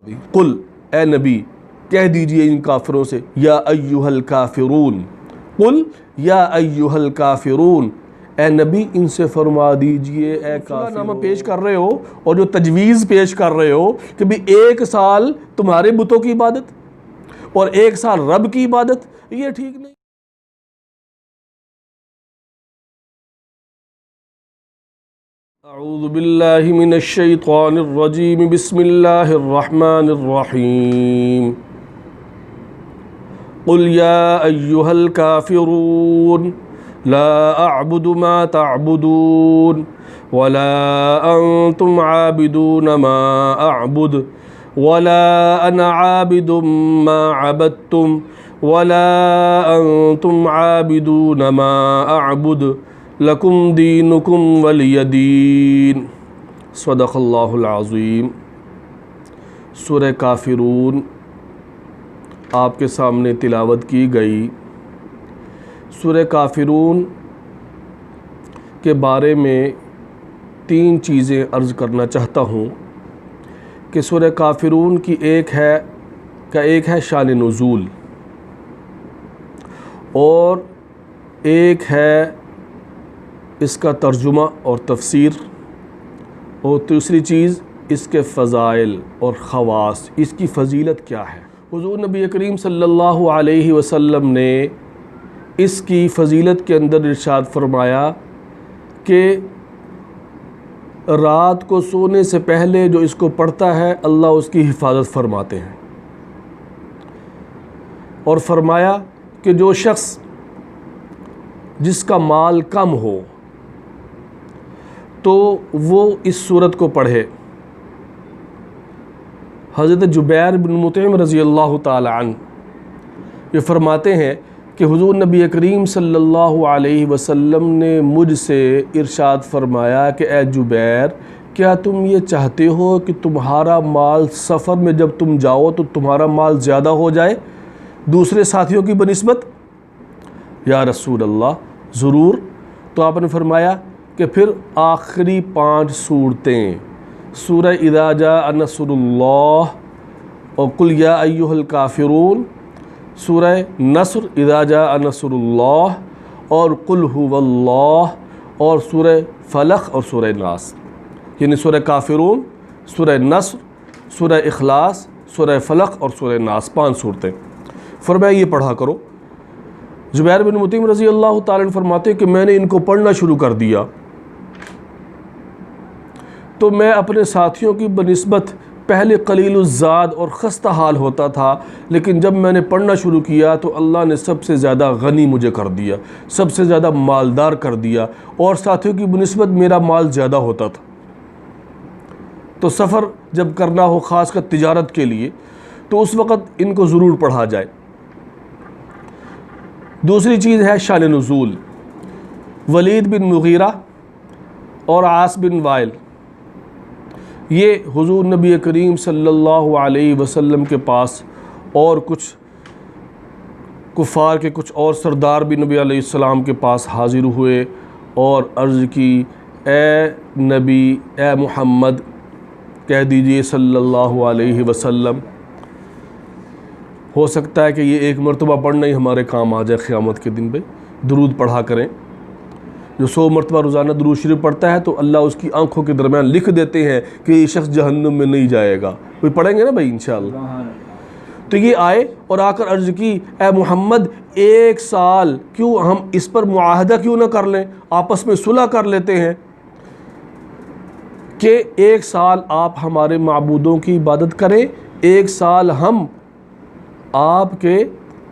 قل اے نبی کہہ دیجئے ان کافروں سے یا ایہا الکافرون، قل یا ایہا الکافرون، اے نبی ان سے فرما دیجئے اے کافرون۔ نامہ پیش کر رہے ہو اور جو تجویز پیش کر رہے ہو کہ بھی 1 سال تمہارے بتوں کی عبادت اور 1 سال رب کی عبادت، یہ ٹھیک نہیں۔ اعوذ باللہ من الشیطان الرجیم، بسم اللہ الرحمن الرحیم۔ قل یا ایہا الکافرون لا اعبد ما تعبدون ولا انتم عابدون ما اعبد ولا انا عابد ما عبدتم ولا انتم عابدون ما اعبد لکم دینکم ولی دین۔ صدق اللہ العظیم۔ سورہ کافرون آپ کے سامنے تلاوت کی گئی۔ سورہ کافرون کے بارے میں 3 چیزیں عرض کرنا چاہتا ہوں کہ سورہ کافرون کی ایک ہے شان نزول، اور ایک ہے اس کا ترجمہ اور تفسیر، اور دوسری چیز اس کے فضائل اور خواص، اس کی فضیلت کیا ہے۔ حضور نبی کریم صلی اللہ علیہ وسلم نے اس کی فضیلت کے اندر ارشاد فرمایا کہ رات کو سونے سے پہلے جو اس کو پڑھتا ہے اللہ اس کی حفاظت فرماتے ہیں، اور فرمایا کہ جو شخص جس کا مال کم ہو تو وہ اس سورت کو پڑھے۔ حضرت جبیر بن مطعم رضی اللہ تعالی عنہ یہ فرماتے ہیں کہ حضور نبی کریم صلی اللہ علیہ وسلم نے مجھ سے ارشاد فرمایا کہ اے جبیر، کیا تم یہ چاہتے ہو کہ تمہارا مال سفر میں جب تم جاؤ تو تمہارا مال زیادہ ہو جائے دوسرے ساتھیوں کی بنسبت؟ یا رسول اللہ ضرور۔ تو آپ نے فرمایا کہ پھر آخری 5 صورتیں، سورہ اذا جاء نصر اللہ اور قل یا ایہا الکافرون، سورہ نصر اذا جاء نصر اللہ اور قل هو اللہ، اور سورہ فلق اور سورہ ناس، یعنی سورہ کافرون، سورہ نصر، سورہ اخلاص، سورہ فلق اور سورہ ناس، 5 صورتیں۔ فرمایا یہ پڑھا کرو۔ جبیر بن مطعم رضی اللہ تعالیٰ عنہ فرماتے کہ میں نے ان کو پڑھنا شروع کر دیا تو میں اپنے ساتھیوں کی بنسبت پہلے قلیل الزاد اور خستہ حال ہوتا تھا، لیکن جب میں نے پڑھنا شروع کیا تو اللہ نے سب سے زیادہ غنی مجھے کر دیا، سب سے زیادہ مالدار کر دیا، اور ساتھیوں کی بنسبت میرا مال زیادہ ہوتا تھا۔ تو سفر جب کرنا ہو خاص کر تجارت کے لیے تو اس وقت ان کو ضرور پڑھا جائے۔ دوسری چیز ہے شان نزول۔ ولید بن مغیرہ اور عاص بن وائل یہ حضور نبی کریم صلی اللہ علیہ وسلم کے پاس اور کچھ کفار کے کچھ اور سردار بھی نبی علیہ السلام کے پاس حاضر ہوئے اور عرض کی، اے نبی، اے محمد کہہ دیجئے صلی اللہ علیہ وسلم، ہو سکتا ہے کہ یہ 1 مرتبہ پڑھنا ہی ہمارے کام آ جائے قیامت کے دن پہ، درود پڑھا کریں۔ جو 100 مرتبہ روزانہ درود شریف پڑھتا ہے تو اللہ اس کی آنکھوں کے درمیان لکھ دیتے ہیں کہ یہ شخص جہنم میں نہیں جائے گا۔ کوئی پڑھیں گے نا بھائی انشاءاللہ۔ تو یہ آئے اور آ کر عرض کی، اے محمد 1 سال کیوں ہم اس پر معاہدہ کیوں نہ کر لیں، آپس میں صلح کر لیتے ہیں کہ 1 سال آپ ہمارے معبودوں کی عبادت کریں، 1 سال ہم آپ کے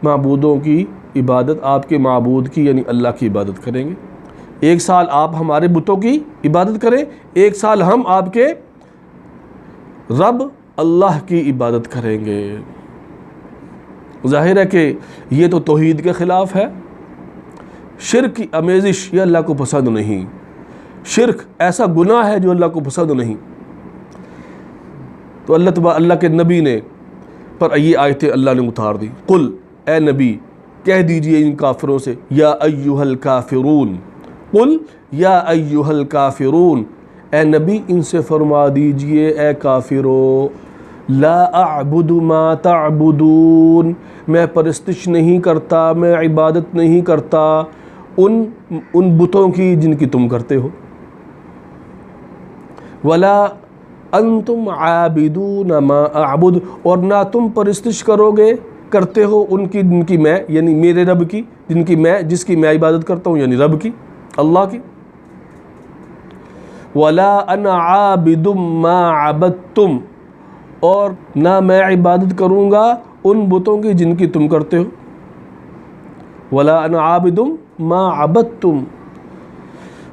معبودوں کی عبادت، آپ کے معبود کی یعنی اللہ کی عبادت کریں گے۔ 1 سال آپ ہمارے بتوں کی عبادت کریں، 1 سال ہم آپ کے رب اللہ کی عبادت کریں گے۔ ظاہر ہے کہ یہ تو توحید کے خلاف ہے، شرک کی آمیزش یہ اللہ کو پسند نہیں، شرک ایسا گناہ ہے جو اللہ کو پسند نہیں۔ تو اللہ کے نبی نے پر یہ آیتیں اللہ نے اتار دی۔ قل اے نبی کہہ دیجئے ان کافروں سے یا ایہا الکافرون، قل یا ایہا الکافرون، اے نبی ان سے فرما دیجئے اے کافرو لا اعبد ما تعبدون، میں پرستش نہیں کرتا، میں عبادت نہیں کرتا ان بتوں کی جن کی تم کرتے ہو. ولا انتم عابدون ما اعبد، اور نہ تم پرستش کرتے ہو ان کی جن کی میں، یعنی میرے رب کی، جس کی میں عبادت کرتا ہوں، یعنی رب کی، اللہ کی. ولا انا عابد ما عبدتم، اور نہ میں عبادت کروں گا ان بتوں کی جن کی تم کرتے ہو. ولا انا عابد ما عبدتم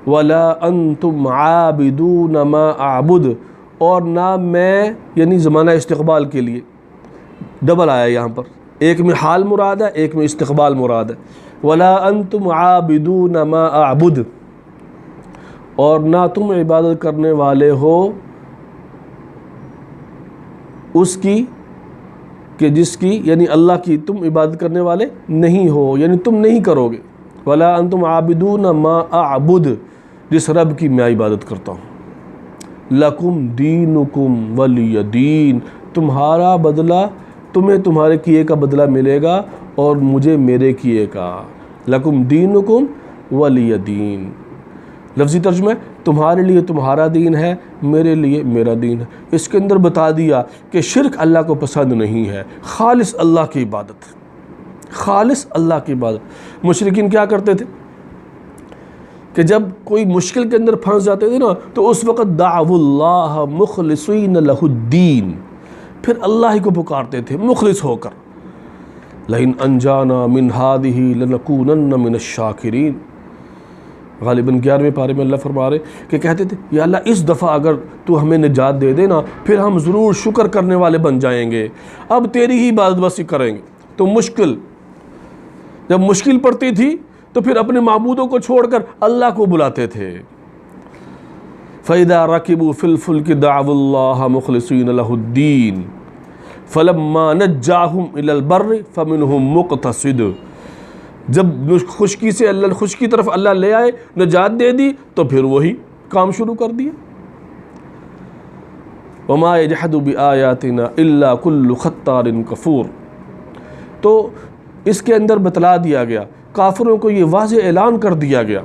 ولا انتم عابدون ما اعبد، اور نہ میں، یعنی زمانہ استقبال کے لیے ڈبل آیا یہاں پر، ایک میں حال مراد ہے، ایک میں استقبال مراد ہے. ولا انتم عابدون ما اعبد، اور نہ تم عبادت کرنے والے ہو اس کی کہ جس کی، یعنی اللہ کی تم عبادت کرنے والے نہیں ہو، یعنی تم نہیں کرو گے. ولا انتم عابدون ما اعبد، جس رب کی میں عبادت کرتا ہوں. لکم دینکم ولی دین، تمہارا بدلہ، تمہیں تمہارے کیے کا بدلہ ملے گا اور مجھے میرے کیے کا. لکم دینکم ولی دین، لفظی ترجمہ ہے تمہارے لیے تمہارا دین ہے، میرے لیے میرا دین ہے. اس کے اندر بتا دیا کہ شرک اللہ کو پسند نہیں ہے، خالص اللہ کی عبادت، خالص اللہ کی عبادت. مشرکین کیا کرتے تھے کہ جب کوئی مشکل کے اندر پھنس جاتے تھے نا، تو اس وقت دعوا اللہ مخلصین لہ الدین، پھر اللہ ہی کو پکارتے تھے مخلص ہو کر. لئن انجانا من ہذہ لنکونن من الشاکرین، غالباً 11ویں پارے میں اللہ فرما رہے کہ کہتے تھے یا اللہ اس دفعہ اگر تو ہمیں نجات دے دے نا، پھر ہم ضرور شکر کرنے والے بن جائیں گے، اب تیری ہی عبادت بس کریں گے. تو جب مشکل پڑتی تھی تو پھر اپنے معبودوں کو چھوڑ کر اللہ کو بلاتے تھے. فَإِذَا رَكِبُوا فِي الْفُلْكِ دَعَوُا اللَّهَ مُخْلِصِينَ لَهُ الدِّينَ فَلَمَّا نَجَّاهُمْ إِلَى الْبَرِّ فَمِنْهُمْ مُقْتَصِدٌ، جب خشکی سے خشکی طرف اللہ لے آئے، نجات دے دی، تو پھر وہی کام شروع کر دیا. وَمَا يَجْحَدُ بِآيَاتِنَا إِلَّا كُلُّ خَطَّارٍ كَفُورٍ. تو اس کے اندر بتلا دیا گیا، کافروں کو یہ واضح اعلان کر دیا گیا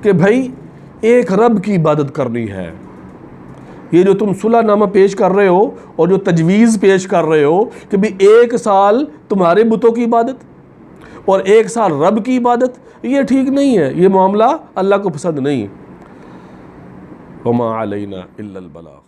کہ بھائی ایک رب کی عبادت کرنی ہے. یہ جو تم صلح نامہ پیش کر رہے ہو اور جو تجویز پیش کر رہے ہو کہ بھی 1 سال تمہارے بتوں کی عبادت اور 1 سال رب کی عبادت، یہ ٹھیک نہیں ہے، یہ معاملہ اللہ کو پسند نہیں. وما علینا الا البلاغ.